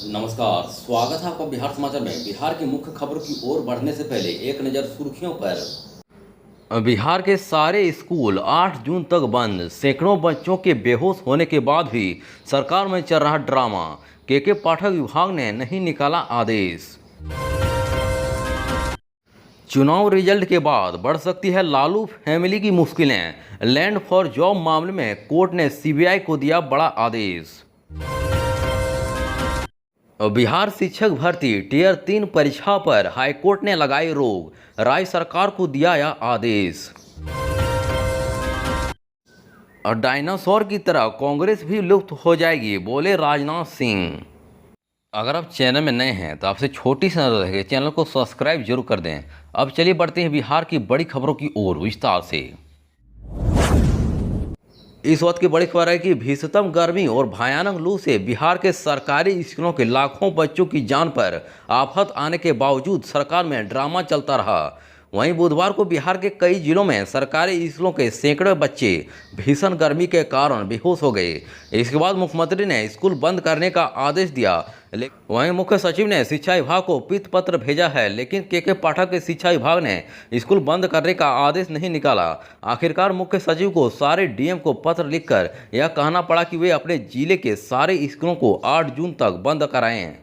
नमस्कार, स्वागत है आपका बिहार समाचार में। बिहार की मुख्य खबरों की ओर बढ़ने से पहले एक नज़र सुर्खियों पर। बिहार के सारे स्कूल 8 जून तक बंद। सैकड़ों बच्चों के बेहोश होने के बाद भी सरकार में चल रहा ड्रामा। के पाठक विभाग ने नहीं निकाला आदेश। चुनाव रिजल्ट के बाद बढ़ सकती है लालू फैमिली की मुश्किलें। लैंड फॉर जॉब मामले में कोर्ट ने सीबीआई को दिया बड़ा आदेश। बिहार शिक्षक भर्ती टियर 3 परीक्षा पर हाईकोर्ट ने लगाई रोक। राज्य सरकार को दिया यह आदेश। और डायनासोर की तरह कांग्रेस भी लुप्त हो जाएगी, बोले राजनाथ सिंह। अगर आप चैनल में नए हैं तो आपसे छोटी सी नजर है, चैनल को सब्सक्राइब जरूर कर दें। अब चलिए बढ़ते हैं बिहार की बड़ी खबरों की ओर विस्तार से। इस वक्त की बड़ी खबर है कि भीषण गर्मी और भयानक लू से बिहार के सरकारी स्कूलों के लाखों बच्चों की जान पर आफत आने के बावजूद सरकार में ड्रामा चलता रहा। वहीं बुधवार को बिहार के कई जिलों में सरकारी स्कूलों के सैकड़ों बच्चे भीषण गर्मी के कारण बेहोश हो गए। इसके बाद मुख्यमंत्री ने स्कूल बंद करने का आदेश दिया। वहीं मुख्य सचिव ने शिक्षा विभाग को पीत पत्र भेजा है, लेकिन के पाठक के शिक्षा विभाग ने स्कूल बंद करने का आदेश नहीं निकाला। आखिरकार मुख्य सचिव को सारे डीएम को पत्र लिखकर यह कहना पड़ा कि वे अपने जिले के सारे स्कूलों को 8 जून तक बंद कराएं।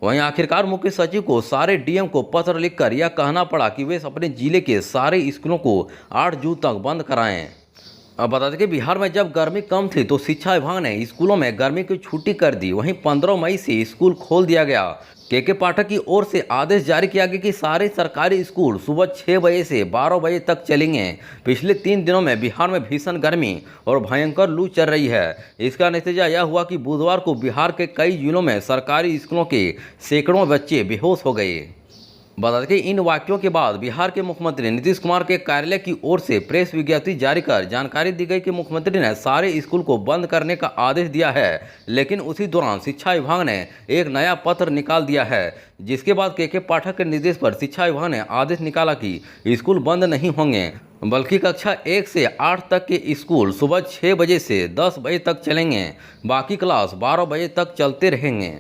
वहीं आखिरकार मुख्य सचिव को सारे डीएम को पत्र लिखकर यह कहना पड़ा कि वे अपने जिले के सारे स्कूलों को 8 जून तक बंद कराएं। अब बता दें कि बिहार में जब गर्मी कम थी तो शिक्षा विभाग ने स्कूलों में गर्मी की छुट्टी कर दी। वहीं 15 मई से स्कूल खोल दिया गया। के पाठक की ओर से आदेश जारी किया गया कि सारे सरकारी स्कूल सुबह 6 बजे से 12 बजे तक चलेंगे। पिछले 3 दिनों में बिहार में भीषण गर्मी और भयंकर लू चल रही है। इसका नतीजा यह हुआ कि बुधवार को बिहार के कई जिलों में सरकारी स्कूलों के सैकड़ों बच्चे बेहोश हो गए। बता दें कि इन वाक्यों के बाद बिहार के मुख्यमंत्री नीतीश कुमार के कार्यालय की ओर से प्रेस विज्ञप्ति जारी कर जानकारी दी गई कि मुख्यमंत्री ने सारे स्कूल को बंद करने का आदेश दिया है, लेकिन उसी दौरान शिक्षा विभाग ने एक नया पत्र निकाल दिया है। जिसके बाद के पाठक के निर्देश पर शिक्षा विभाग ने आदेश निकाला कि स्कूल बंद नहीं होंगे, बल्कि कक्षा 1 से 8 तक के स्कूल सुबह 6 बजे से 10 बजे तक चलेंगे। बाकी क्लास 12 बजे तक चलते रहेंगे।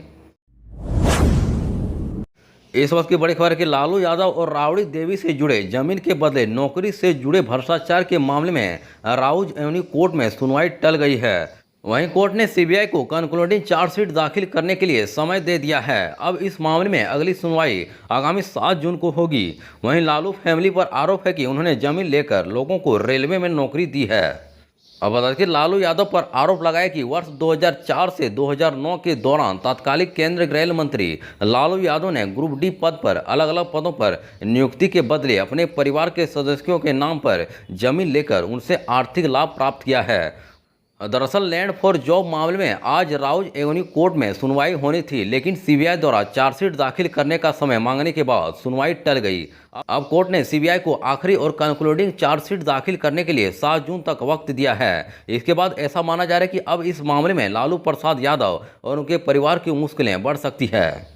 इस वक्त की बड़ी खबर है कि लालू यादव और राबड़ी देवी से जुड़े जमीन के बदले नौकरी से जुड़े भ्रष्टाचार के मामले में राउज एवेन्यू कोर्ट में सुनवाई टल गई है। वहीं कोर्ट ने सीबीआई को कंक्लूडिंग चार्जशीट दाखिल करने के लिए समय दे दिया है। अब इस मामले में अगली सुनवाई आगामी 7 जून को होगी। वहीं लालू फैमिली पर आरोप है कि उन्होंने जमीन लेकर लोगों को रेलवे में नौकरी दी है। अब बता दें कि लालू यादव पर आरोप लगाया कि वर्ष 2004 से 2009 के दौरान तत्कालीन केंद्रीय गृह मंत्री लालू यादव ने ग्रुप डी पद पर अलग अलग पदों पर नियुक्ति के बदले अपने परिवार के सदस्यों के नाम पर जमीन लेकर उनसे आर्थिक लाभ प्राप्त किया है। दरअसल लैंड फॉर जॉब मामले में आज राउज एवेन्यू कोर्ट में सुनवाई होनी थी, लेकिन सीबीआई द्वारा चार्जशीट दाखिल करने का समय मांगने के बाद सुनवाई टल गई। अब कोर्ट ने सीबीआई को आखिरी और कंक्लूडिंग चार्जशीट दाखिल करने के लिए 7 जून तक वक्त दिया है। इसके बाद ऐसा माना जा रहा है कि अब इस मामले में लालू प्रसाद यादव और उनके परिवार की मुश्किलें बढ़ सकती है।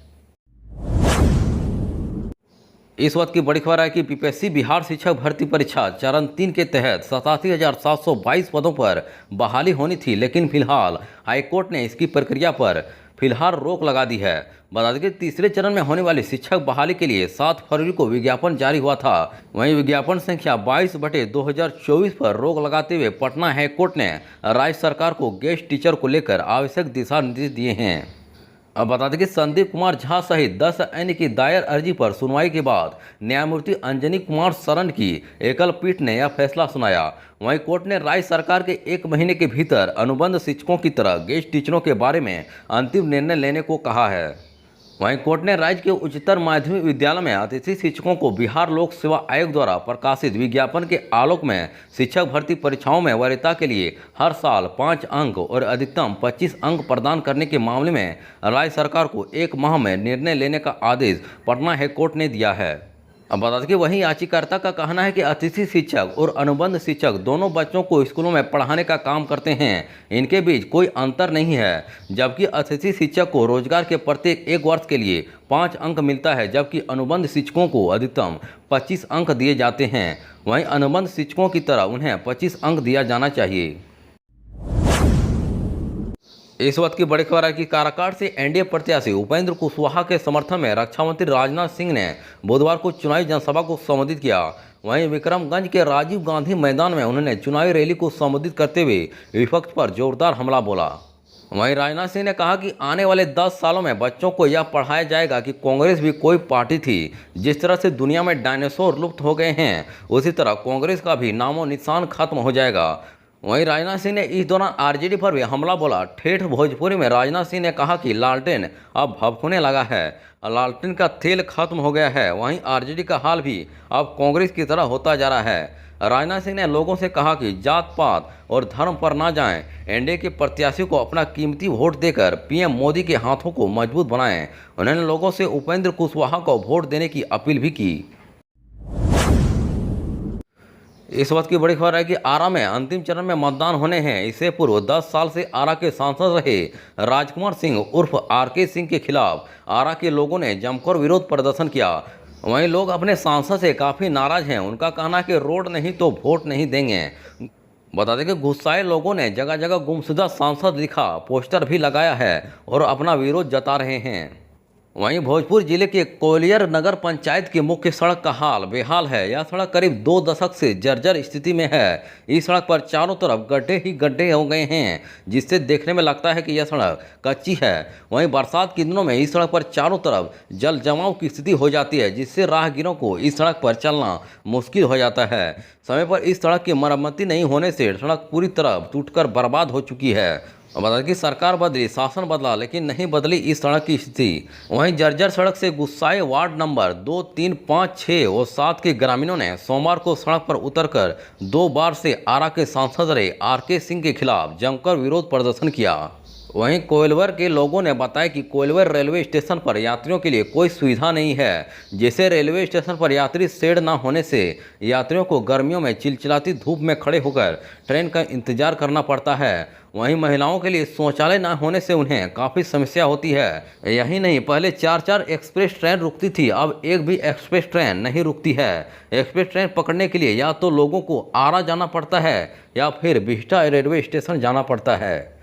इस वक्त की बड़ी खबर है कि पीपीएससी बिहार शिक्षक भर्ती परीक्षा चरण 3 के तहत 87,722 पदों पर बहाली होनी थी, लेकिन फिलहाल हाईकोर्ट ने इसकी प्रक्रिया पर फिलहाल रोक लगा दी है। बता दें कि तीसरे चरण में होने वाली शिक्षक बहाली के लिए 7 फरवरी को विज्ञापन जारी हुआ था। वहीं विज्ञापन संख्या 22/2024 पर रोक लगाते हुए पटना हाईकोर्ट ने राज्य सरकार को गेस्ट टीचर को लेकर आवश्यक दिशा निर्देश दिए हैं। अब बता दें कि संदीप कुमार झा सहित 10 अन्य की दायर अर्जी पर सुनवाई के बाद न्यायमूर्ति अंजनी कुमार शरण की एकल पीठ ने यह फैसला सुनाया। वहीं कोर्ट ने राज्य सरकार के 1 महीने के भीतर अनुबंध शिक्षकों की तरह गेस्ट टीचरों के बारे में अंतिम निर्णय लेने को कहा है। वहीं कोर्ट ने राज्य के उच्चतर माध्यमिक विद्यालय में अतिथि शिक्षकों को बिहार लोक सेवा आयोग द्वारा प्रकाशित विज्ञापन के आलोक में शिक्षक भर्ती परीक्षाओं में वरीयता के लिए हर साल 5 अंक और अधिकतम 25 अंक प्रदान करने के मामले में राज्य सरकार को 1 माह में निर्णय लेने का आदेश पटना हाईकोर्ट ने दिया है। अब बता दें कि वहीं याचिकाकर्ता का कहना है कि अतिथि शिक्षक और अनुबंध शिक्षक दोनों बच्चों को स्कूलों में पढ़ाने का काम करते हैं, इनके बीच कोई अंतर नहीं है। जबकि अतिथि शिक्षक को रोजगार के प्रत्येक 1 वर्ष के लिए 5 अंक मिलता है, जबकि अनुबंध शिक्षकों को अधिकतम 25 अंक दिए जाते हैं। वहीं अनुबंध शिक्षकों की तरह उन्हें 25 अंक दिया जाना चाहिए। इस वक्त की बड़ी खबर है कि काराकाट से एनडीए प्रत्याशी उपेंद्र कुशवाहा के समर्थन में रक्षा मंत्री राजनाथ सिंह ने बुधवार को चुनावी जनसभा को संबोधित किया। वहीं विक्रमगंज के राजीव गांधी मैदान में उन्होंने चुनावी रैली को संबोधित करते हुए विपक्ष पर जोरदार हमला बोला। वहीं राजनाथ सिंह ने कहा कि आने वाले 10 सालों में बच्चों को यह पढ़ाया जाएगा कि कांग्रेस भी कोई पार्टी थी। जिस तरह से दुनिया में डायनासोर लुप्त हो गए हैं, उसी तरह कांग्रेस का भी नामो निशान खत्म हो जाएगा। वहीं राजनाथ सिंह ने इस दौरान आरजेडी पर भी हमला बोला। ठेठ भोजपुरी में राजनाथ सिंह ने कहा कि लालटेन अब भभकने लगा है, लालटेन का तेल खत्म हो गया है। वहीं आरजेडी का हाल भी अब कांग्रेस की तरह होता जा रहा है। राजनाथ सिंह ने लोगों से कहा कि जात पात और धर्म पर ना जाएं, एनडीए के प्रत्याशी को अपना कीमती वोट देकर पीएम मोदी के हाथों को मजबूत बनाएं। उन्होंने लोगों से उपेंद्र कुशवाहा को वोट देने की अपील भी की। इस वक्त की बड़ी खबर है कि आरा में अंतिम चरण में मतदान होने हैं। इससे पूर्व 10 साल से आरा के सांसद रहे राजकुमार सिंह उर्फ आरके सिंह के खिलाफ आरा के लोगों ने जमकर विरोध प्रदर्शन किया। वहीं लोग अपने सांसद से काफ़ी नाराज हैं। उनका कहना है कि रोड नहीं तो वोट नहीं देंगे। बता दें कि गुस्साए लोगों ने जगह जगह गुमशुदा सांसद लिखा पोस्टर भी लगाया है और अपना विरोध जता रहे हैं। वहीं भोजपुर जिले के कोलियर नगर पंचायत की मुख्य सड़क का हाल बेहाल है। यह सड़क करीब 2 दशक से जर्जर स्थिति में है। इस सड़क पर चारों तरफ गड्ढे ही गड्ढे हो गए हैं, जिससे देखने में लगता है कि यह सड़क कच्ची है। वहीं बरसात के दिनों में इस सड़क पर चारों तरफ जल जमाव की स्थिति हो जाती है, जिससे राहगीरों को इस सड़क पर चलना मुश्किल हो जाता है। समय पर इस सड़क की मरम्मती नहीं होने से सड़क पूरी तरह टूटकर बर्बाद हो चुकी है। बता दें कि सरकार बदली, शासन बदला, लेकिन नहीं बदली इस सड़क की स्थिति। वहीं जर्जर सड़क से गुस्साए वार्ड नंबर 2, 3, 5, 6 और 7 के ग्रामीणों ने सोमवार को सड़क पर उतरकर 2 बार से आरा के सांसद रहे आरके सिंह के खिलाफ जमकर विरोध प्रदर्शन किया। वहीं कोइलवर के लोगों ने बताया कि कोइलवर रेलवे स्टेशन पर यात्रियों के लिए कोई सुविधा नहीं है। जैसे रेलवे स्टेशन पर यात्री शेड न होने से यात्रियों को गर्मियों में चिलचिलाती धूप में खड़े होकर ट्रेन का इंतजार करना पड़ता है। वहीं महिलाओं के लिए शौचालय न होने से उन्हें काफ़ी समस्या होती है। यही नहीं, पहले 4-4 एक्सप्रेस ट्रेन रुकती थी, अब एक भी एक्सप्रेस ट्रेन नहीं रुकती है। एक्सप्रेस ट्रेन पकड़ने के लिए या तो लोगों को आरा जाना पड़ता है या फिर बिहटा रेलवे स्टेशन जाना पड़ता है।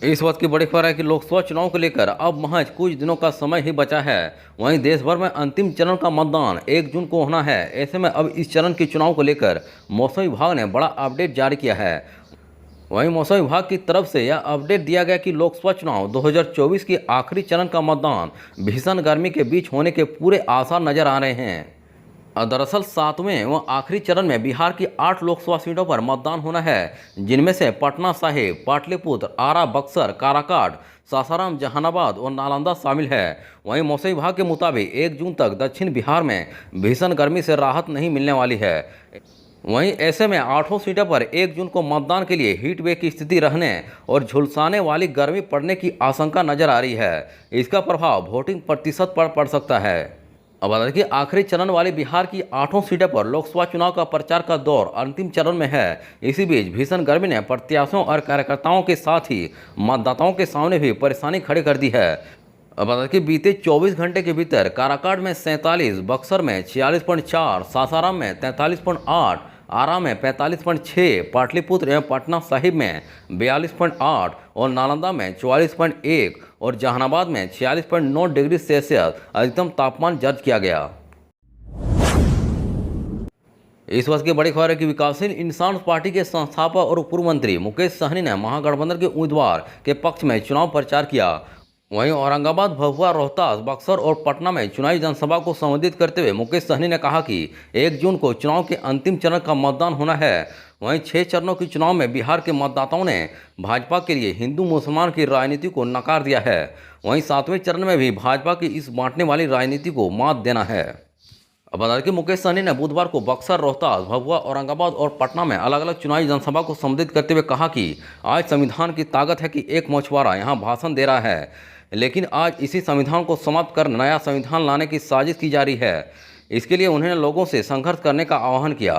इस वक्त की बड़ी खबर है कि लोकसभा चुनाव को लेकर अब महज कुछ दिनों का समय ही बचा है। वहीं देश भर में अंतिम चरण का मतदान 1 जून को होना है। ऐसे में अब इस चरण के चुनाव को लेकर मौसम विभाग ने बड़ा अपडेट जारी किया है। वहीं मौसम विभाग की तरफ से यह अपडेट दिया गया कि लोकसभा चुनाव 2024 के आखिरी चरण का मतदान भीषण गर्मी के बीच होने के पूरे आसार नजर आ रहे हैं। दरअसल 7वें व आखिरी चरण में बिहार की 8 लोकसभा सीटों पर मतदान होना है, जिनमें से पटना साहिब, पाटलिपुत्र, आरा, बक्सर, काराकाट, सासाराम, जहानाबाद और नालंदा शामिल है। वहीं मौसम विभाग के मुताबिक 1 जून तक दक्षिण बिहार में भीषण गर्मी से राहत नहीं मिलने वाली है। वहीं ऐसे में 8 सीटों पर 1 जून को मतदान के लिए हीट वेव की स्थिति रहने और झुलसाने वाली गर्मी पड़ने की आशंका नजर आ रही है। इसका प्रभाव वोटिंग प्रतिशत पर पड़ सकता है। अब बता दें कि आखिरी चरण वाली बिहार की 8 सीटों पर लोकसभा चुनाव का प्रचार का दौर अंतिम चरण में है। इसी बीच भीषण गर्मी ने प्रत्याशियों और कार्यकर्ताओं के साथ ही मतदाताओं के सामने भी परेशानी खड़ी कर दी है। अब बता दें कि बीते 24 घंटे के भीतर काराकाट में 47, बक्सर में 46.4, सासाराम में 43.8, आरा में 45.6, पाटलिपुत्र एवं पटना साहिब में 42.8 और नालंदा में 44.1 और जहानाबाद में 46.9 डिग्री सेल्सियस अधिकतम तापमान दर्ज किया गया। इस वर्ष की बड़ी खबर है कि विकासशील इंसान पार्टी के संस्थापक और पूर्व मंत्री मुकेश सहनी ने महागठबंधन के उम्मीदवार के पक्ष में चुनाव प्रचार किया। वहीं औरंगाबाद, भभुआ, रोहतास, बक्सर और पटना में चुनावी जनसभा को संबोधित करते हुए मुकेश सहनी ने कहा कि 1 जून को चुनाव के अंतिम चरण का मतदान होना है। वहीं 6 चरणों के चुनाव में बिहार के मतदाताओं ने भाजपा के लिए हिंदू मुसलमान की राजनीति को नकार दिया है। वहीं 7वें चरण में भी भाजपा की इस बांटने वाली राजनीति को मात देना है। अब बता दें कि मुकेश सहनी ने बुधवार को बक्सर, रोहतास, भभुआ, औरंगाबाद और पटना में अलग अलग चुनावी जनसभा को संबोधित करते हुए कहा कि आज संविधान की ताकत है कि एक मछुआरा यहाँ भाषण दे रहा है, लेकिन आज इसी संविधान को समाप्त कर नया संविधान लाने की साजिश की जा रही है। इसके लिए उन्होंने लोगों से संघर्ष करने का आह्वान किया।